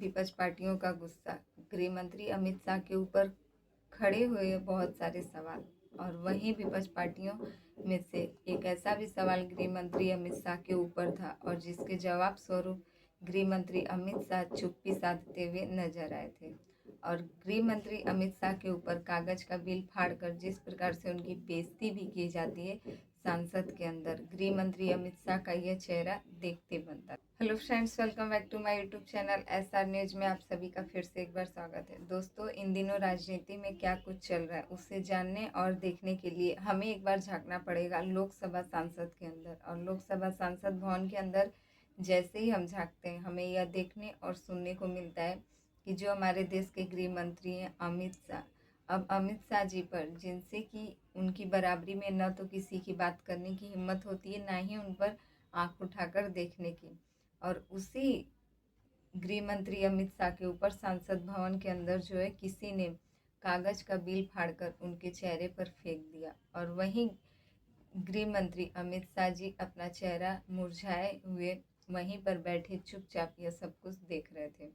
विपक्ष पार्टियों का गुस्सा। गृह मंत्री अमित शाह के ऊपर खड़े हुए बहुत सारे सवाल, और वहीं विपक्ष पार्टियों में से एक ऐसा भी सवाल गृह मंत्री अमित शाह के ऊपर था और जिसके जवाब स्वरूप गृह मंत्री अमित शाह चुप्पी साधते हुए नजर आए थे। और गृह मंत्री अमित शाह के ऊपर कागज का बिल फाड़कर जिस प्रकार से उनकी बेइज्जती भी की जाती है संसद के अंदर, गृह मंत्री अमित शाह का यह चेहरा देखते बनता है। Hello friends, welcome back to my YouTube channel SR news में आप सभी का फिर से एक बार स्वागत है। दोस्तों, इन दिनों राजनीति में क्या कुछ चल रहा है उसे जानने और देखने के लिए हमें एक बार झांकना पड़ेगा लोकसभा सांसद के अंदर। और लोकसभा सांसद भवन के अंदर जैसे ही हम झांकते हैं, हमें यह देखने और सुनने को मिलता है कि जो हमारे देश के गृह मंत्री हैं अमित शाह, अब अमित शाह जी पर, जिनसे कि उनकी बराबरी में न तो किसी की बात करने की हिम्मत होती है, ना ही उन पर आंख उठाकर देखने की, और उसी गृह मंत्री अमित शाह के ऊपर संसद भवन के अंदर जो है किसी ने कागज का बिल फाड़कर उनके चेहरे पर फेंक दिया। और वहीं गृह मंत्री अमित शाह जी अपना चेहरा मुरझाए हुए वहीं पर बैठे चुपचाप यह सब कुछ देख रहे थे।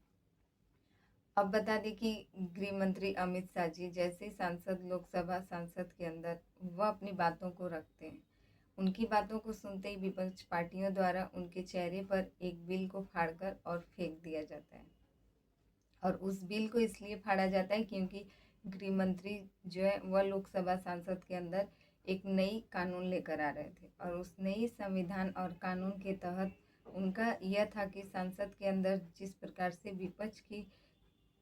अब बता दें कि गृह मंत्री अमित शाह जी जैसे सांसद लोकसभा सांसद के अंदर वह अपनी बातों को रखते हैं, उनकी बातों को सुनते ही विपक्ष पार्टियों द्वारा उनके चेहरे पर एक बिल को फाड़कर और फेंक दिया जाता है। और उस बिल को इसलिए फाड़ा जाता है क्योंकि गृह मंत्री जो है वह लोकसभा सांसद के अंदर एक नई कानून लेकर आ रहे थे, और उस नई संविधान और कानून के तहत उनका यह था कि संसद के अंदर जिस प्रकार से विपक्ष की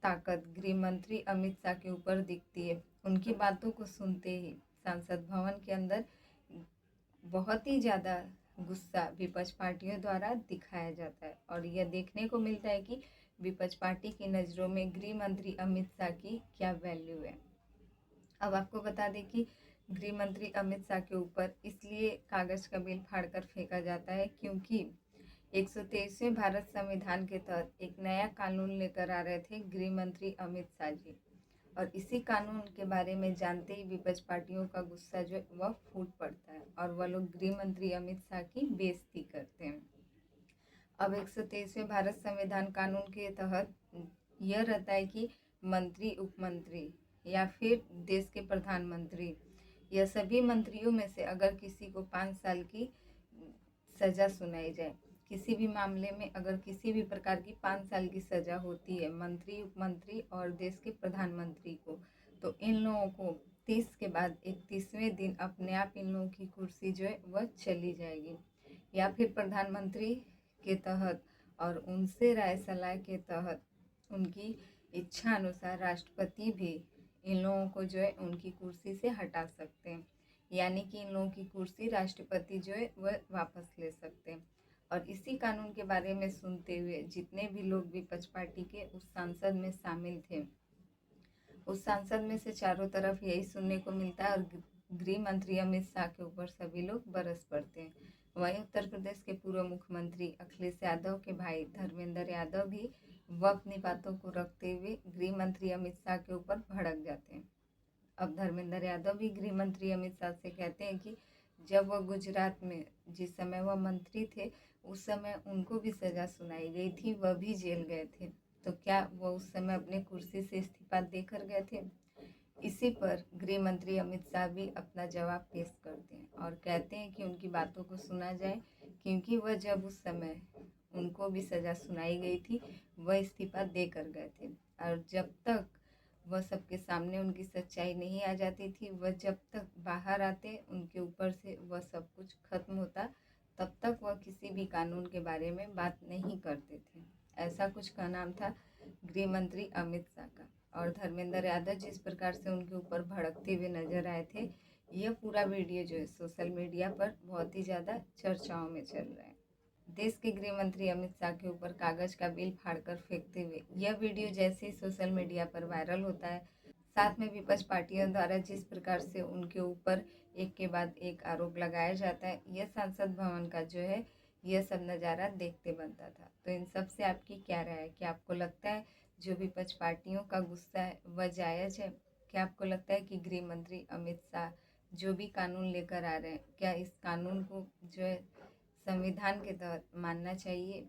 ताकत गृह मंत्री अमित शाह के ऊपर दिखती है, उनकी बातों को सुनते ही संसद भवन के अंदर बहुत ही ज़्यादा गुस्सा विपक्ष पार्टियों द्वारा दिखाया जाता है। और यह देखने को मिलता है कि विपक्ष पार्टी की नज़रों में गृह मंत्री अमित शाह की क्या वैल्यू है। अब आपको बता दें कि गृह मंत्री अमित शाह के ऊपर इसलिए कागज का बिल फाड़कर फेंका जाता है क्योंकि 123वें भारत संविधान के तहत एक नया कानून लेकर आ रहे थे गृह मंत्री अमित शाह जी, और इसी कानून के बारे में जानते ही विपक्ष पार्टियों का गुस्सा जो है वह फूट पड़ता है और वह लोग गृह मंत्री अमित शाह की बेइज्जती करते हैं। अब 123वें भारत संविधान कानून के तहत यह रहता है कि मंत्री, उपमंत्री या फिर देश के प्रधानमंत्री, यह सभी मंत्रियों में से अगर किसी को 5 साल की सजा सुनाई जाए, किसी भी मामले में अगर किसी भी प्रकार की 5 साल की सजा होती है मंत्री, उपमंत्री और देश के प्रधानमंत्री को, तो इन लोगों को 30 के बाद 31वें दिन अपने आप इन लोगों की कुर्सी जो है वह चली जाएगी, या फिर प्रधानमंत्री के तहत और उनसे राय सलाह के तहत उनकी इच्छा अनुसार राष्ट्रपति भी इन लोगों को जो है उनकी कुर्सी से हटा सकते हैं, यानी कि इन लोगों की कुर्सी राष्ट्रपति जो है वह वापस ले सकते हैं। और इसी कानून के बारे में सुनते हुए जितने भी लोग विपक्ष पार्टी के उस सांसद में शामिल थे, उस सांसद में से चारों तरफ यही सुनने को मिलता है और गृह मंत्री अमित शाह के ऊपर सभी लोग बरस पड़ते हैं। वहीं उत्तर प्रदेश के पूर्व मुख्यमंत्री अखिलेश यादव के भाई धर्मेंद्र यादव भी वह अपनी बातों को रखते हुए गृह मंत्री अमित शाह के ऊपर भड़क जाते हैं। अब धर्मेंद्र यादव भी गृह मंत्री अमित शाह से कहते हैं कि जब वह गुजरात में जिस समय वह मंत्री थे उस समय उनको भी सजा सुनाई गई थी, वह भी जेल गए थे, तो क्या वह उस समय अपने कुर्सी से इस्तीफा देकर गए थे? इसी पर गृह मंत्री अमित शाह भी अपना जवाब पेश करते हैं और कहते हैं कि उनकी बातों को सुना जाए, क्योंकि वह जब उस समय उनको भी सजा सुनाई गई थी वह इस्तीफा देकर गए थे, और जब तक वह सबके सामने उनकी सच्चाई नहीं आ जाती थी, वह जब तक बाहर आते उनके ऊपर से वह सब कुछ खत्म होता, तब तक वह किसी भी कानून के बारे में बात नहीं करते थे। ऐसा कुछ का नाम था गृह मंत्री अमित शाह का। और धर्मेंद्र यादव जिस प्रकार से उनके ऊपर भड़कते हुए नजर आए थे, यह पूरा वीडियो जो है सोशल मीडिया पर बहुत ही ज़्यादा चर्चाओं में चल रहा है। देश के गृह मंत्री अमित शाह के ऊपर कागज का बिल फाड़कर फेंकते हुए यह वीडियो जैसे ही सोशल मीडिया पर वायरल होता है, साथ में विपक्ष पार्टियों द्वारा जिस प्रकार से उनके ऊपर एक के बाद एक आरोप लगाया जाता है, यह संसद भवन का जो है यह सब नज़ारा देखते बनता था। तो इन सब से आपकी क्या राय है? क्या आपको लगता है जो विपक्ष पार्टियों का गुस्सा है वह जायज़ है? क्या आपको लगता है कि गृह मंत्री अमित शाह जो भी कानून लेकर आ रहे हैं, क्या इस कानून को जो है संविधान के तहत मानना चाहिए?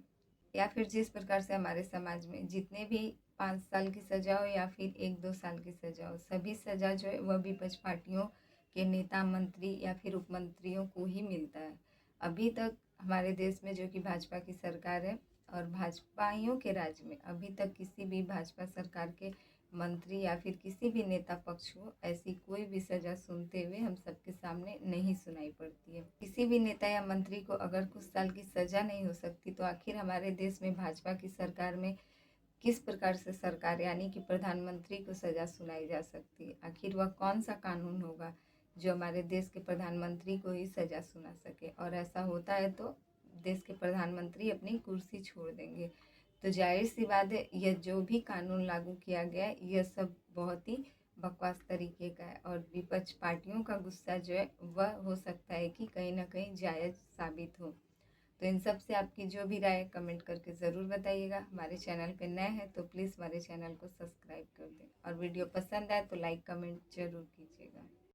या फिर जिस प्रकार से हमारे समाज में जितने भी 5 साल की सज़ा हो या फिर 1-2 साल की सज़ा हो, सभी सज़ा जो है वह विपक्ष पार्टियों के नेता, मंत्री या फिर उपमंत्रियों को ही मिलता है। अभी तक हमारे देश में जो कि भाजपा की सरकार है और भाजपाइयों के राज में अभी तक किसी भी भाजपा सरकार के मंत्री या फिर किसी भी नेता पक्ष को ऐसी कोई भी सज़ा सुनते हुए हम सबके सामने नहीं सुनाई पड़ती है। किसी भी नेता या मंत्री को अगर कुछ साल की सज़ा नहीं हो सकती तो आखिर हमारे देश में भाजपा की सरकार में किस प्रकार से सरकार यानी कि प्रधानमंत्री को सज़ा सुनाई जा सकती है? आखिर वह कौन सा कानून होगा जो हमारे देश के प्रधानमंत्री को ही सज़ा सुना सके? और ऐसा होता है तो देश के प्रधानमंत्री अपनी कुर्सी छोड़ देंगे। तो जाहिर सी बात है यह जो भी कानून लागू किया गया है यह सब बहुत ही बकवास तरीके का है और विपक्ष पार्टियों का गुस्सा जो है वह हो सकता है कि कहीं ना कहीं जायज़ साबित हो। तो इन सब से आपकी जो भी राय है कमेंट करके ज़रूर बताइएगा। हमारे चैनल पे नए हैं तो प्लीज़ हमारे चैनल को सब्सक्राइब कर दें और वीडियो पसंद आए तो लाइक कमेंट ज़रूर कीजिएगा।